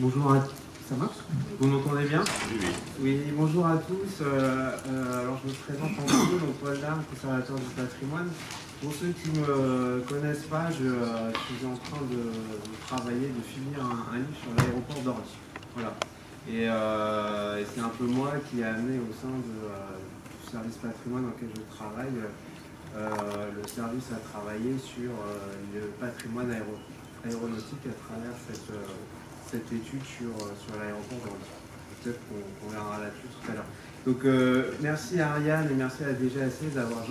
Bonjour à ça marche? Vous m'entendez bien? Oui, oui. Oui, bonjour à tous. Alors je me présente en dessous, donc Paul Darme, conservateur du patrimoine. Pour ceux qui ne me connaissent pas, je suis en train de travailler, de finir un livre sur l'aéroport d'Orly. Voilà. Et c'est un peu moi qui ai amené au sein du service patrimoine dans lequel je travaille, le service a travaillé sur le patrimoine aéronautique à travers cette étude sur l'aéroport d'Orly. Peut-être qu'on verra là-dessus tout à l'heure. Donc merci à Ariane et merci à la DGAC de m'avoir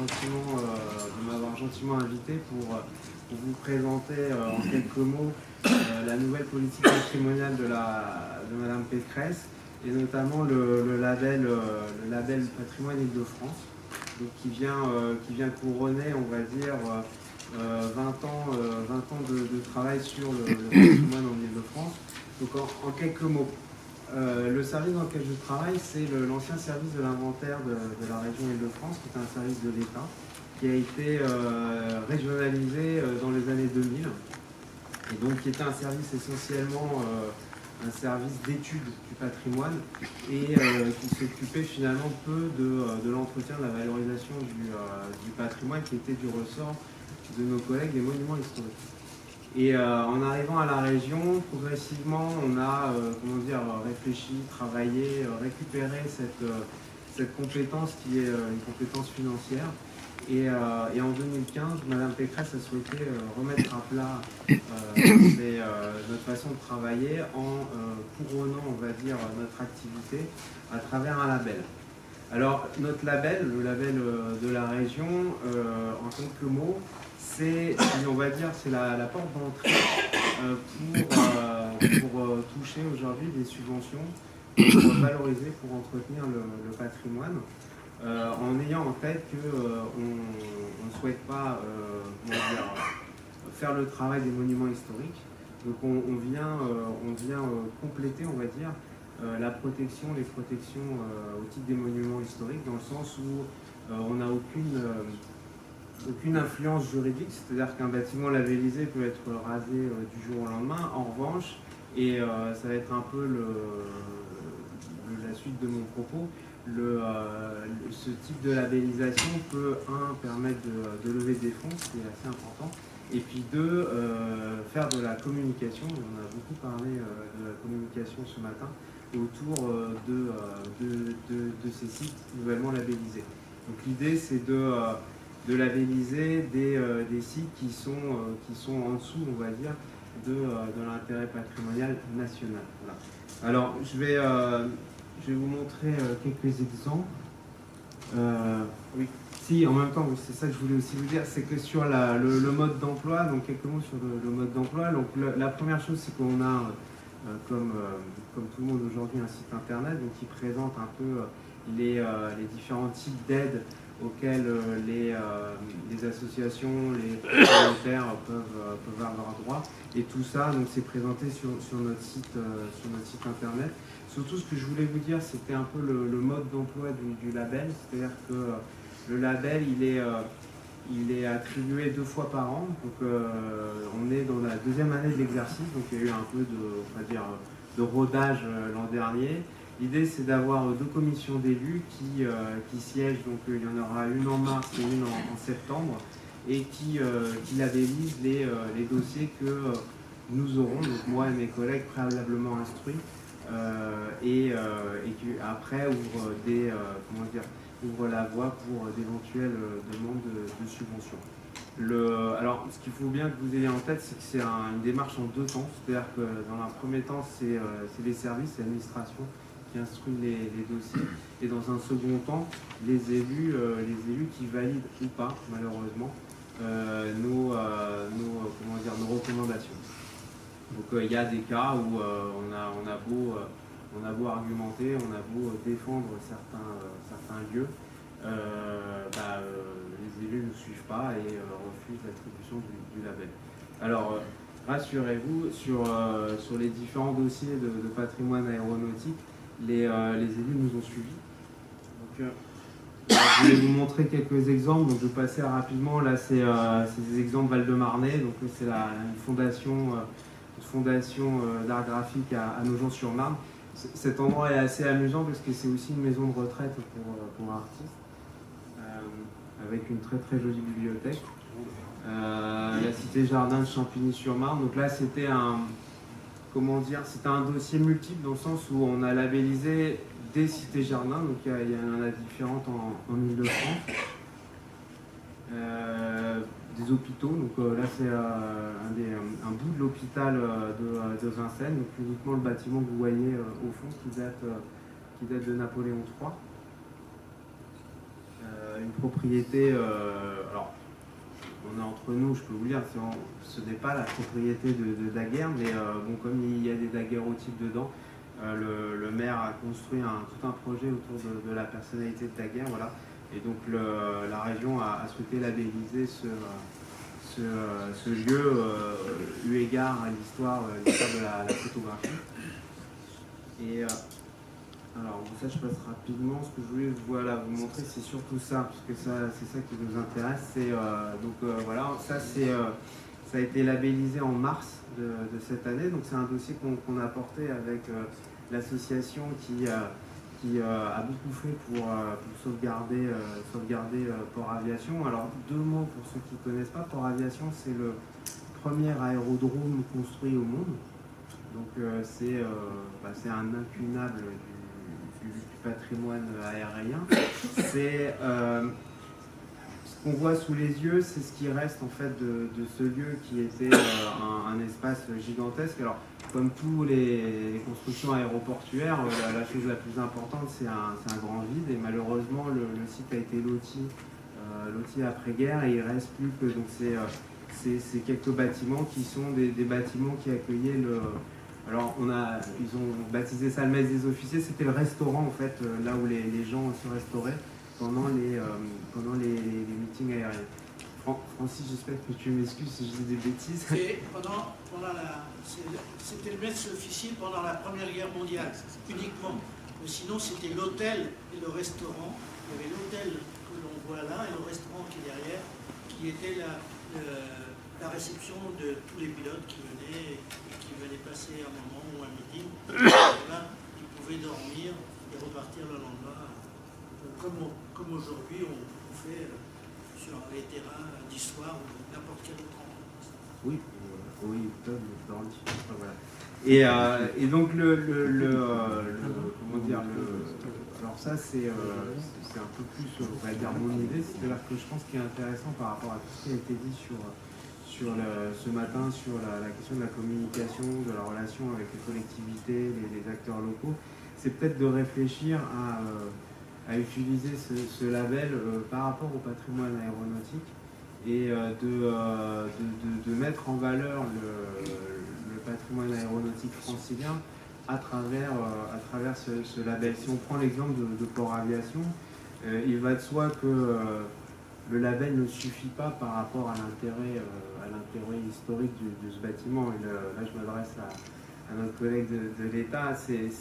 gentiment invité pour vous présenter en quelques mots la nouvelle politique patrimoniale de Madame Pécresse et notamment le label Patrimoine Île-de-France, donc qui vient couronner, on va dire, 20 ans de travail sur le patrimoine en Île-de-France. Donc en quelques mots, le service dans lequel je travaille, c'est l'ancien service de l'inventaire de la région Île-de-France, qui est un service de l'État, qui a été régionalisé dans les années 2000, et donc qui était un service essentiellement un service d'étude du patrimoine et qui s'occupait finalement peu de l'entretien, de la valorisation du patrimoine qui était du ressort de nos collègues des monuments historiques. Et en arrivant à la région, progressivement, on a réfléchi, travaillé, récupéré cette compétence qui est une compétence financière. Et en 2015, Madame Pécresse a souhaité remettre à plat notre façon de travailler en couronnant, on va dire, notre activité à travers un label. Alors, notre label, le label de la région, en quelques mots, c'est, on va dire, c'est la porte d'entrée pour toucher aujourd'hui des subventions, pour valoriser, pour entretenir le patrimoine, en ayant en tête qu'on ne souhaite pas faire le travail des monuments historiques. Donc on vient compléter, on va dire, les protections au titre des monuments historiques, dans le sens où on n'a aucune influence juridique, c'est-à-dire qu'un bâtiment labellisé peut être rasé du jour au lendemain. En revanche, et ça va être un peu la suite de mon propos, ce type de labellisation peut, permettre de lever des fonds, ce qui est assez important, et puis deux, faire de la communication. On a beaucoup parlé de la communication ce matin autour de ces sites nouvellement labellisés. Donc l'idée, c'est de labelliser des sites qui sont en dessous, on va dire, de l'intérêt patrimonial national. Voilà. Alors, je vais vous montrer quelques exemples. Oui, si, en même temps, c'est ça que je voulais aussi vous dire, c'est que sur le mode d'emploi, donc quelques mots sur le mode d'emploi. Donc la première chose, c'est qu'on a, comme tout le monde aujourd'hui, un site internet donc, qui présente un peu les différents types d'aides auxquelles les associations, les propriétaires peuvent avoir droit. Et tout ça, donc, c'est présenté sur notre site internet. Surtout, ce que je voulais vous dire, c'était un peu le mode d'emploi du label. C'est-à-dire que le label, il est attribué 2 fois par an. Donc, on est dans la 2e année de l'exercice. Donc, il y a eu un peu de rodage l'an dernier. L'idée, c'est d'avoir 2 commissions d'élus qui siègent, donc il y en aura une en mars et une en septembre, et qui labellisent les dossiers que nous aurons, donc moi et mes collègues préalablement instruits, et qui après ouvre la voie pour d'éventuelles demandes de subventions. Alors, ce qu'il faut bien que vous ayez en tête, c'est que c'est une démarche en 2 temps, c'est-à-dire que dans un premier temps, c'est les services, l'administration qui instruit les dossiers, et dans un second temps, les élus qui valident ou pas, malheureusement, nos recommandations. Donc il y a des cas où on a beau argumenter, on a beau défendre certains lieux, les élus ne suivent pas et refusent l'attribution du label. Alors rassurez-vous, sur les différents dossiers de patrimoine aéronautique, les élus nous ont suivis. Donc, je vais vous montrer quelques exemples. Donc, je vais passer rapidement. Là, c'est des exemples Val-de-Marnay. Donc, c'est une fondation d'art graphique à Nogent-sur-Marne. Cet endroit est assez amusant parce que c'est aussi une maison de retraite pour artistes, avec une très très jolie bibliothèque. La cité jardin de Champigny-sur-Marne. Donc là, c'était c'était un dossier multiple dans le sens où on a labellisé des cités jardins. Donc il y en a différentes en Ile-de-France. Des hôpitaux. Donc là, c'est un bout de l'hôpital de Vincennes. Donc uniquement le bâtiment que vous voyez au fond qui date de Napoléon III. Une propriété. Alors, on est entre nous, je peux vous dire, ce n'est pas la propriété de Daguerre, mais bon, comme il y a des daguerreotypes dedans, le maire a construit tout un projet autour de la personnalité de Daguerre, voilà. Et donc la région a souhaité labelliser ce lieu eu égard à l'histoire de la photographie. Et alors ça je passe rapidement. Ce que je voulais vous montrer, c'est surtout ça, parce que c'est ça qui nous intéresse. Voilà, ça a été labellisé en mars de cette année. Donc c'est un dossier qu'on a porté avec l'association qui a beaucoup fait pour sauvegarder Port Aviation. Alors 2 mots pour ceux qui ne connaissent pas. Port Aviation, c'est le premier aérodrome construit au monde. Donc c'est un incunable du patrimoine aérien. C'est ce qu'on voit sous les yeux, c'est ce qui reste en fait de ce lieu qui était un espace gigantesque. Alors, comme toutes les constructions aéroportuaires, la chose la plus importante, c'est un grand vide. Et malheureusement, le site a été loti après-guerre et il ne reste plus que donc c'est quelques bâtiments qui sont des bâtiments qui accueillaient le. Alors, ils ont baptisé ça le mess des officiers. C'était le restaurant en fait, là où les gens se restauraient pendant les meetings aériens. Francis, j'espère que tu m'excuses si je dis des bêtises. C'était le mess officier pendant la Première Guerre mondiale, uniquement. Mais sinon, c'était l'hôtel et le restaurant. Il y avait l'hôtel que l'on voit là et le restaurant qui est derrière, qui était la réception de tous les pilotes qui venaient passer un moment ou un meeting. Là, ils pouvaient dormir et repartir le lendemain. Comme aujourd'hui, on fait sur les terrains d'histoire ou n'importe quel autre endroit. Oui, voilà. Et donc alors ça c'est un peu plus, on va dire, mon idée, c'est-à-dire que je pense qu'il est intéressant par rapport à tout ce qui a été dit ce matin sur la question de la communication, de la relation avec les collectivités, les acteurs locaux, c'est peut-être de réfléchir à utiliser ce label par rapport au patrimoine aéronautique et de mettre en valeur le patrimoine aéronautique francilien à travers ce label. Si on prend l'exemple de Port Aviation, il va de soi que le label ne suffit pas par rapport à l'intérêt historique de ce bâtiment. Et là, je m'adresse à notre collègue de l'État. C'est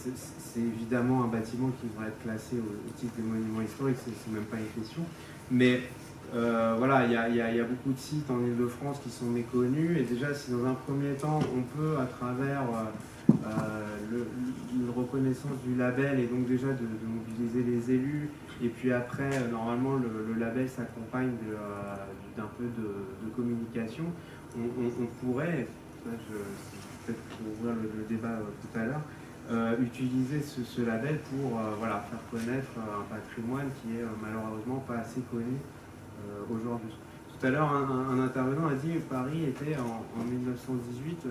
évidemment un bâtiment qui devrait être classé au titre des monuments historiques, c'est même pas une question. Mais voilà, il y a beaucoup de sites en Ile-de-France qui sont méconnus. Et déjà, si dans un premier temps, on peut, à travers une reconnaissance du label et donc déjà de mobiliser les élus, et puis après, normalement, le label s'accompagne d'un peu de communication. On pourrait, peut-être pour ouvrir le débat tout à l'heure, utiliser ce label pour faire connaître un patrimoine qui est malheureusement pas assez connu aujourd'hui. Tout à l'heure, un intervenant a dit que Paris était en 1918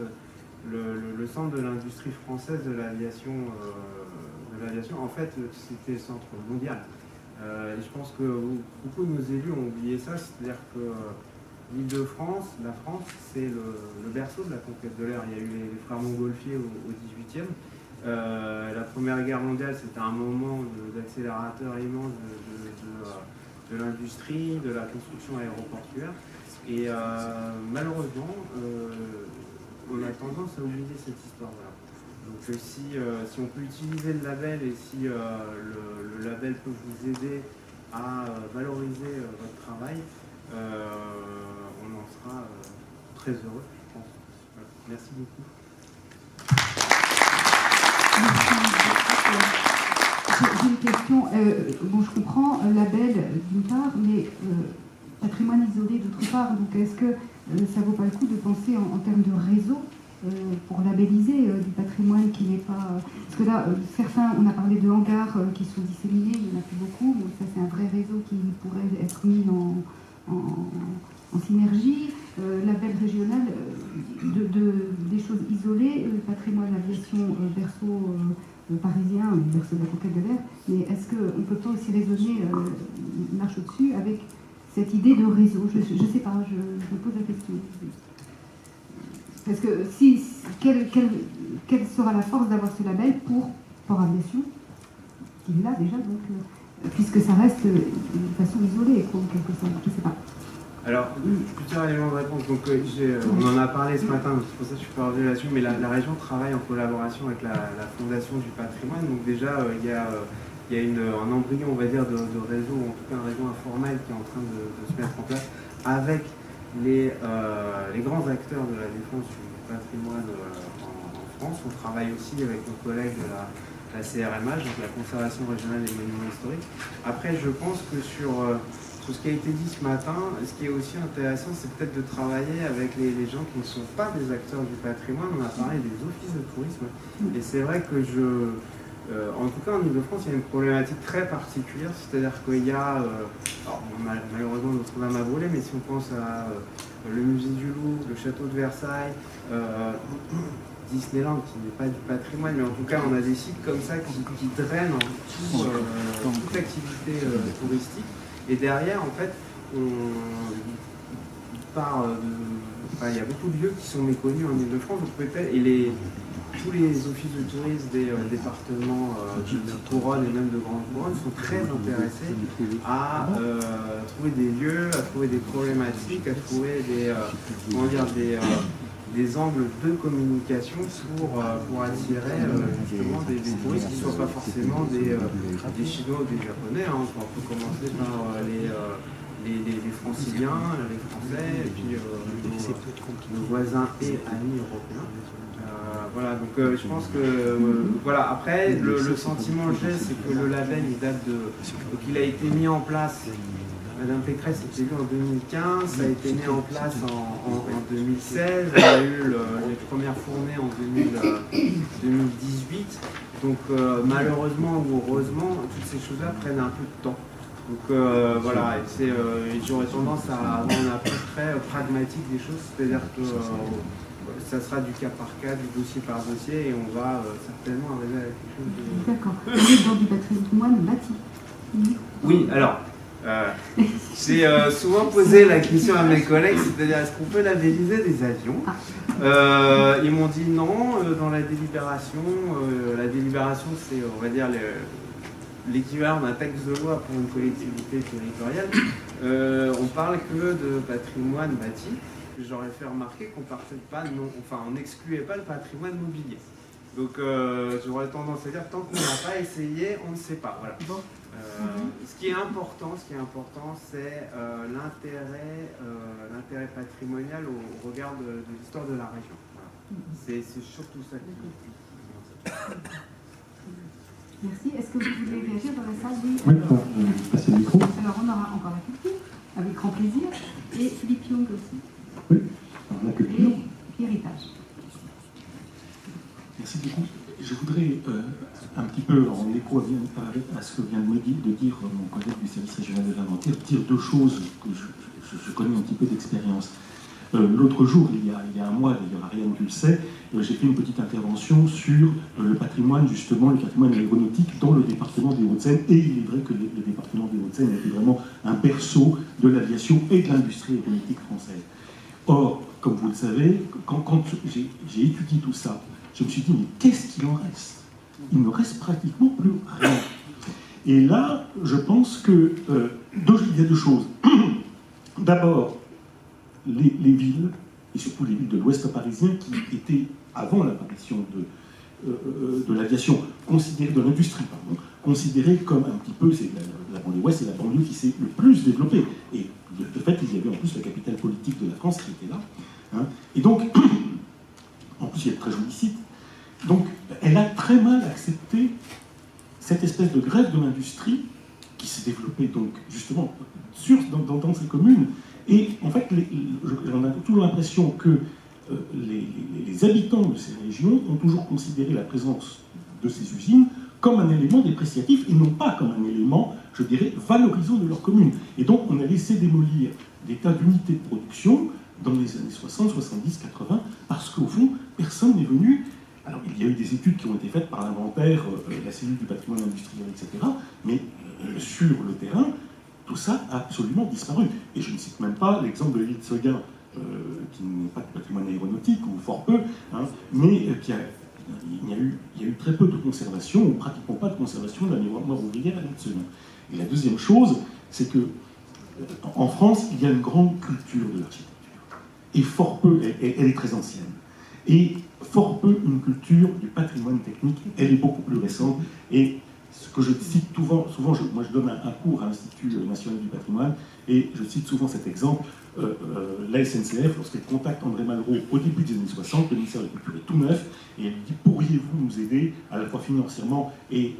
le centre de l'industrie française de l'aviation. En fait, c'était le centre mondial. Et je pense que beaucoup de nos élus ont oublié ça, c'est-à-dire que l'Île-de-France, la France, c'est le berceau de la conquête de l'air. Il y a eu les frères Montgolfier au XVIIIe. La Première Guerre mondiale, c'était un moment d'accélérateur immense de l'industrie, de la construction aéroportuaire. Et malheureusement, on a tendance à oublier cette histoire-là. Donc si on peut utiliser le label et si le label peut vous aider à valoriser votre travail, on en sera très heureux, je pense. Voilà. Merci beaucoup. question. Bon, je comprends, label d'une part, mais patrimoine isolé d'autre part. Donc, est-ce que ça vaut pas le coup de penser en termes de réseau pour labelliser du patrimoine qui n'est pas... Parce que là, certains, on a parlé de hangars qui sont disséminés, il n'y en a plus beaucoup. Bon, ça, c'est un vrai réseau qui pourrait être mis en synergie. Label régional, des choses isolées, patrimoine aviation berceau parisien, berceau de la conquête de l'air. Mais est-ce qu'on ne peut pas aussi raisonner marche au-dessus avec cette idée de réseau? Je ne sais pas, je me pose la question. Parce que quelle sera la force d'avoir ce label pour Port Aviation, qui est là déjà, donc, puisque ça reste de façon isolée, quoi, en quelque sorte, je ne sais pas. Alors, plusieurs éléments de réponse. Donc, on en a parlé ce matin, donc c'est pour ça que je suis pas revenu là-dessus, mais la région travaille en collaboration avec la Fondation du patrimoine. Donc déjà, il y a un embryon, on va dire, de réseau, en tout cas un réseau informel qui est en train de se mettre en place avec les grands acteurs de la défense du patrimoine en France. On travaille aussi avec nos collègues de la CRMH, donc la Conservation régionale des monuments historiques. Après, je pense que sur ce qui a été dit ce matin, ce qui est aussi intéressant, c'est peut-être de travailler avec les gens qui ne sont pas des acteurs du patrimoine. On a parlé des offices de tourisme. Et c'est vrai que en tout cas en Ile-de-France, il y a une problématique très particulière, c'est-à-dire qu'il y a, malheureusement Notre-Dame a brûlé, mais si on pense à le musée du Louvre, le château de Versailles, Disneyland, qui n'est pas du patrimoine, mais en tout cas on a des sites comme ça qui drainent toute activité touristique. Et derrière, en fait, il y a beaucoup de lieux qui sont méconnus en Ile-de-France, donc peut-être, et tous les offices de tourisme des départements de couronne et même de grande couronne sont très intéressés à trouver des lieux, à trouver des problématiques, à trouver des angles de communication pour attirer justement des touristes qui ne soient pas forcément des Chinois ou des Japonais. Hein. On peut commencer par les Franciliens, les Français, et puis nos voisins et amis européens. Voilà, donc je pense que voilà. Après, le sentiment que j'ai, c'est que le label il date donc il a été mis en place. Madame Pécresse était élue en 2015, ça a été mis en place en 2016, on a eu les premières fournées en 2018. Donc malheureusement ou heureusement, toutes ces choses-là prennent un peu de temps. Donc voilà, j'aurais tendance à avoir une approche très pragmatique des choses, c'est-à-dire que ça sera du cas par cas, du dossier par dossier, et on va certainement arriver à quelque chose de... D'accord. Vous êtes dans du patrimoine bâti. Oui, alors... j'ai souvent posé la question à mes collègues, c'est-à-dire est-ce qu'on peut labelliser des avions? Ils m'ont dit non, dans la délibération. La délibération, c'est, on va dire, l'équivalent d'un texte de loi pour une collectivité territoriale. On parle que de patrimoine bâti. J'aurais fait remarquer qu'on on n'excluait pas le patrimoine mobilier. Donc j'aurais tendance à dire tant qu'on n'a pas essayé, on ne sait pas. Voilà. Bon. Ce qui est important, c'est l'intérêt patrimonial au regard de l'histoire de la région. Voilà. C'est surtout ça qui Merci. Est-ce que vous voulez réagir dans la salle? Oui, passer le micro. Alors on aura encore la culture, avec grand plaisir, et Philippe Young aussi. Oui, alors la culture. Et héritage. Merci beaucoup. Je voudrais un petit peu, en écho à ce que vient de dire mon collègue du service régional de l'inventaire, dire deux choses que je connais un petit peu d'expérience. L'autre jour, il y a un mois, d'ailleurs Ariane tu le sais, j'ai fait une petite intervention sur le patrimoine, justement, le patrimoine aéronautique dans le département des Hauts-de-Seine. Et il est vrai que le département des Hauts-de-Seine était vraiment un berceau de l'aviation et de l'industrie aéronautique française. Or, comme vous le savez, quand j'ai étudié tout ça, je me suis dit, mais qu'est-ce qu'il en reste? Il ne reste pratiquement plus rien. Et là, je pense que il y a deux choses. D'abord, les villes, et surtout les villes de l'Ouest parisien, qui étaient, avant l'apparition de l'aviation, considérées, de l'industrie, pardon, considérées comme un petit peu, c'est la banlieue ouest, c'est la banlieue qui s'est le plus développée. Et de fait, il y avait en plus la capitale politique de la France qui était là. Hein. Et donc, en plus, il y a de très jolis sites. Donc, elle a très mal accepté cette espèce de grève de l'industrie qui s'est développée donc justement dans ces communes. Et en fait, j'en ai toujours l'impression que les habitants de ces régions ont toujours considéré la présence de ces usines comme un élément dépréciatif et non pas comme un élément, je dirais, valorisant de leur commune. Et donc on a laissé démolir des tas d'unités de production dans les années 60, 70, 80, parce qu'au fond, personne n'est venu. Alors il y a eu des études qui ont été faites par l'inventaire, la cellule du patrimoine industriel, etc. Mais sur le terrain, tout ça a absolument disparu. Et je ne cite même pas l'exemple de l'île de Seguin, qui n'est pas du patrimoine aéronautique, ou fort peu, hein, mais il y a eu très peu de conservation, ou pratiquement pas de conservation de la mémoire ouvrière à l'île de Seguin. Et la deuxième chose, c'est que en France, il y a une grande culture de l'architecture. Et fort peu, elle est très ancienne. Et fort peu une culture du patrimoine technique, elle est beaucoup plus récente. Et ce que je cite souvent, moi je donne un cours à l'Institut national du patrimoine, et je cite souvent cet exemple. La SNCF, lorsqu'elle contacte André Malraux au début des années 60, le ministère de la Culture est tout neuf, et elle lui dit « Pourriez-vous nous aider, à la fois financièrement et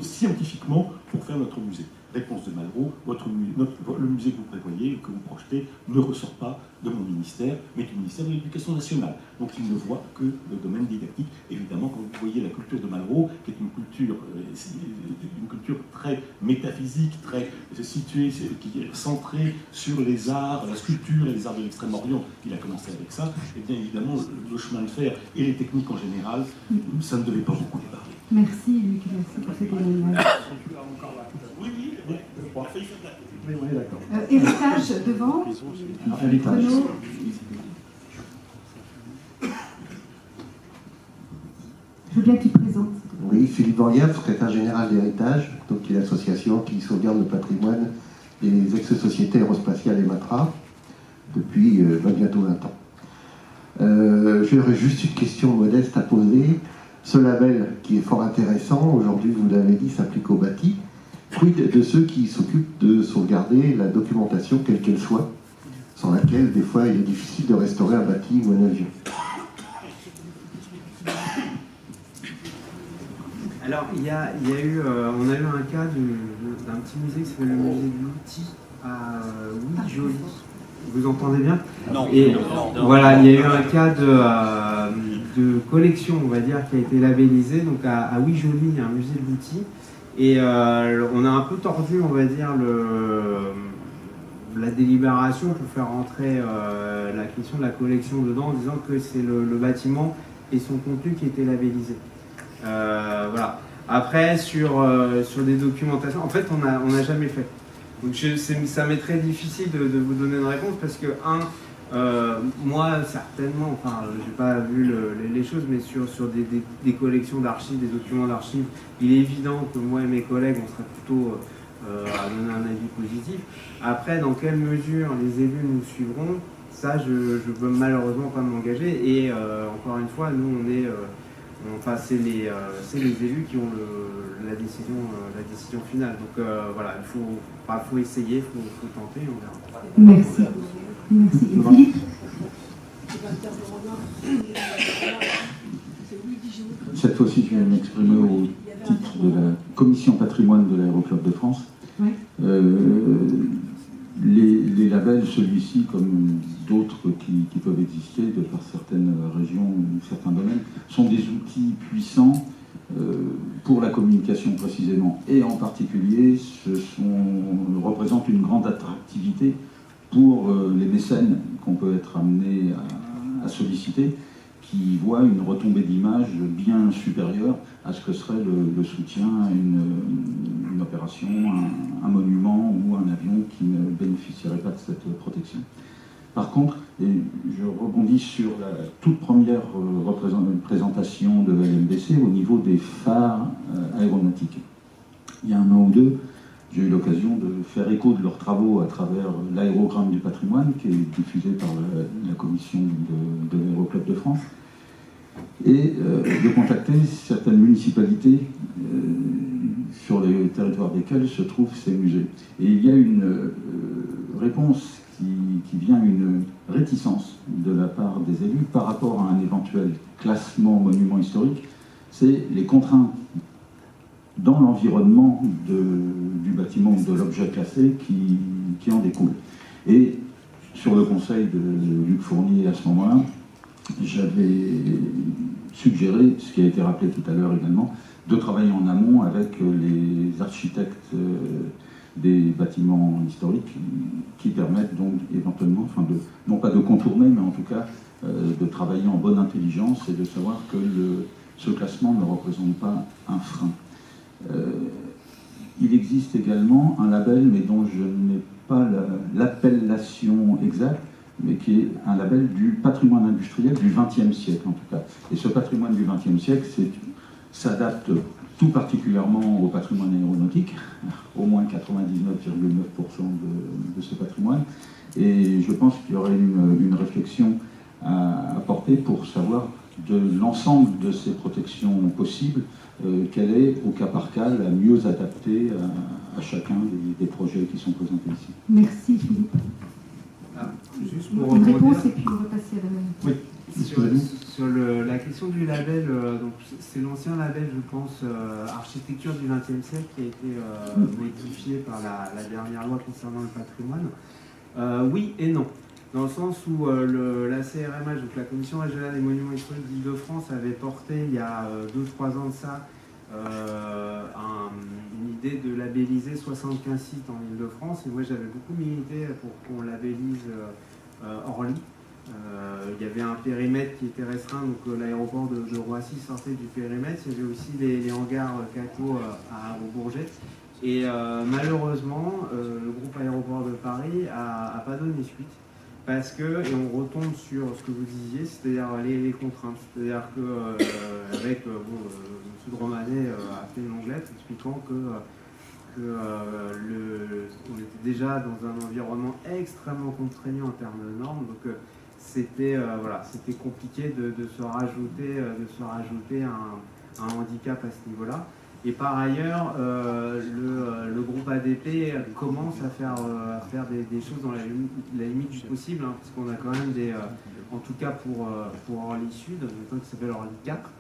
scientifiquement, pour faire notre musée ?» Réponse de Malraux, le musée que vous prévoyez, que vous projetez, ne ressort pas de mon ministère, mais du ministère de l'Éducation nationale. Donc il ne voit que le domaine didactique. Évidemment, quand vous voyez la culture de Malraux, qui est une culture très métaphysique, très située, qui est centrée sur les arts, la sculpture et les arts de l'Extrême-Orient, il a commencé avec ça, et bien évidemment, le chemin de fer et les techniques en général, ça ne devait pas beaucoup les parler. Merci Luc, merci pour cet témoignage. Oui, d'accord. Héritage devant. Héritage. Renaud. Je veux bien que tu te présentes. Oui, Philippe Vanlière, secrétaire général d'Héritage, donc qui est l'association qui sauvegarde le patrimoine des ex-sociétés aérospatiales EMATRA depuis bientôt 20 ans. J'aurais juste une question modeste à poser. Ce label qui est fort intéressant, aujourd'hui vous l'avez dit, s'applique au bâti. Quid de ceux qui s'occupent de sauvegarder la documentation quelle qu'elle soit, sans laquelle des fois il est difficile de restaurer un bâti ou un avion? Alors, on a eu un cas d'un petit musée qui s'appelle le musée de l'outil à Ouy-Joli. Vous entendez bien? Non. Et non. Voilà, il y a eu un cas de collection, on va dire, qui a été labellisé. Donc à Ouy-Joli, il y a un musée de l'outil. Et on a un peu tordu, on va dire, la délibération pour faire rentrer la question de la collection dedans, en disant que c'est le bâtiment et son contenu qui était labellisé. Voilà. Après, sur des documentations, en fait, on n'a jamais fait. Donc ça m'est très difficile de vous donner une réponse parce que, moi, certainement, enfin, j'ai pas vu les choses, mais sur des collections d'archives, des documents d'archives, il est évident que moi et mes collègues, on serait plutôt à donner un avis positif. Après, dans quelle mesure les élus nous suivront, ça, je ne peux malheureusement pas m'engager. Et encore une fois, nous, c'est les élus qui ont la décision finale. Donc voilà, il faut essayer, il faut tenter, on verra. Merci. Merci. Et Philippe? Cette fois-ci, je vais m'exprimer au titre de la commission patrimoine de l'Aéroclub de France. Oui. Les labels, celui-ci, comme d'autres qui peuvent exister de par certaines régions ou certains domaines, sont des outils puissants pour la communication précisément. Et en particulier, représentent une grande attractivité pour les mécènes qu'on peut être amené à solliciter, qui voient une retombée d'image bien supérieure à ce que serait le soutien à une opération, un monument ou un avion qui ne bénéficierait pas de cette protection. Par contre, et je rebondis sur la toute première présentation de LMBC au niveau des phares aéronautiques. Il y a un an ou deux, j'ai eu l'occasion de faire écho de leurs travaux à travers l'aérogramme du patrimoine qui est diffusé par la commission de l'Aéroclub de France et de contacter certaines municipalités sur les territoires desquels se trouvent ces musées. Et il y a une réponse qui vient, une réticence de la part des élus par rapport à un éventuel classement monument historique, c'est les contraintes dans l'environnement du bâtiment ou de l'objet classé qui en découle. Et sur le conseil de Luc Fournier à ce moment-là, j'avais suggéré, ce qui a été rappelé tout à l'heure également, de travailler en amont avec les architectes des bâtiments historiques qui permettent donc éventuellement, enfin non pas de contourner, mais en tout cas de travailler en bonne intelligence et de savoir que ce classement ne représente pas un frein. Il existe également un label, mais dont je n'ai pas l'appellation exacte, mais qui est un label du patrimoine industriel du XXe siècle en tout cas. Et ce patrimoine du XXe siècle s'adapte tout particulièrement au patrimoine aéronautique, au moins 99,9% de ce patrimoine. Et je pense qu'il y aurait une réflexion à apporter pour savoir de l'ensemble de ces protections possibles, quelle est au cas par cas la mieux adaptée à chacun des projets qui sont présentés ici. Merci Philippe. Juste pour Une rebondir. réponse et puis on va passer à la... Oui. Sur la question du label, donc c'est l'ancien label, je pense, architecture du XXe siècle qui a été modifié par la dernière loi concernant le patrimoine. Oui et non. Dans le sens où la CRMH, donc la Commission régionale des monuments historiques d'Île-de-France, avait porté il y a 2-3 ans de ça une idée de labelliser 75 sites en Île-de-France. Et moi j'avais beaucoup milité pour qu'on labellise Orly. Il y avait un périmètre qui était restreint, donc l'aéroport de Roissy sortait du périmètre. Il y avait aussi les hangars CACO au Bourget. Et malheureusement, le groupe Aéroport de Paris a pas donné suite. Parce que, et on retombe sur ce que vous disiez, c'est-à-dire les contraintes. C'est-à-dire que, avec, M. Dromanet a fait une longue lettre expliquant on était déjà dans un environnement extrêmement contraignant en termes de normes. Donc, c'était compliqué de se rajouter un handicap à ce niveau-là. Et par ailleurs, le groupe ADP commence à faire des choses dans la limite du possible, hein, parce qu'on a quand même en tout cas pour Orly Sud, maintenant qui s'appelle Orly 4,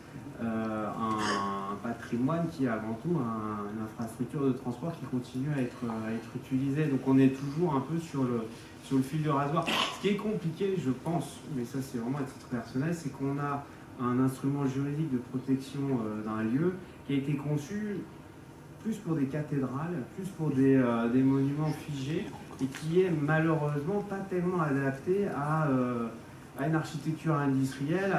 un patrimoine qui est avant tout une infrastructure de transport qui continue à être utilisée. Donc on est toujours un peu sur le fil du rasoir. Ce qui est compliqué, je pense, mais ça c'est vraiment à titre personnel, c'est qu'on a un instrument juridique de protection d'un lieu qui a été conçu plus pour des cathédrales, plus pour des monuments figés, et qui est malheureusement pas tellement adapté à une architecture industrielle,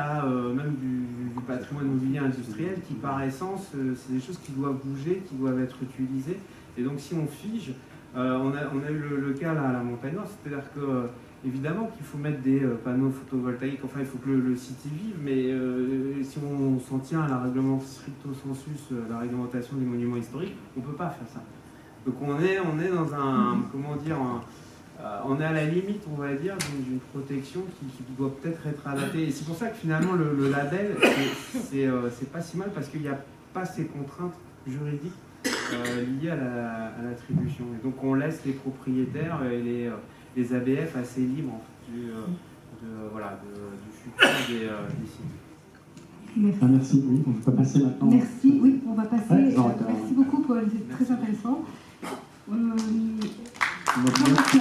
même du patrimoine mobilier industriel, qui par essence, c'est des choses qui doivent bouger, qui doivent être utilisées. Et donc si on fige, on a eu le cas là, à la Montagne Nord, c'est-à-dire que évidemment qu'il faut mettre des panneaux photovoltaïques, enfin il faut que le site y vive, mais si on s'en tient à la règlement stricto sensus, la réglementation des monuments historiques, on ne peut pas faire ça. Donc on est dans un, comment dire, on est à la limite, on va dire, d'une protection qui doit peut-être être adaptée. Et c'est pour ça que finalement le label, c'est pas si mal, parce qu'il n'y a pas ces contraintes juridiques liées à l'attribution. Et donc on laisse les propriétaires et les ABF assez libres du futur des sites. Merci. Merci, oui, on peut passer maintenant. Merci, oui, on va passer. Ouais, merci beaucoup, Paul, c'est très intéressant. Merci.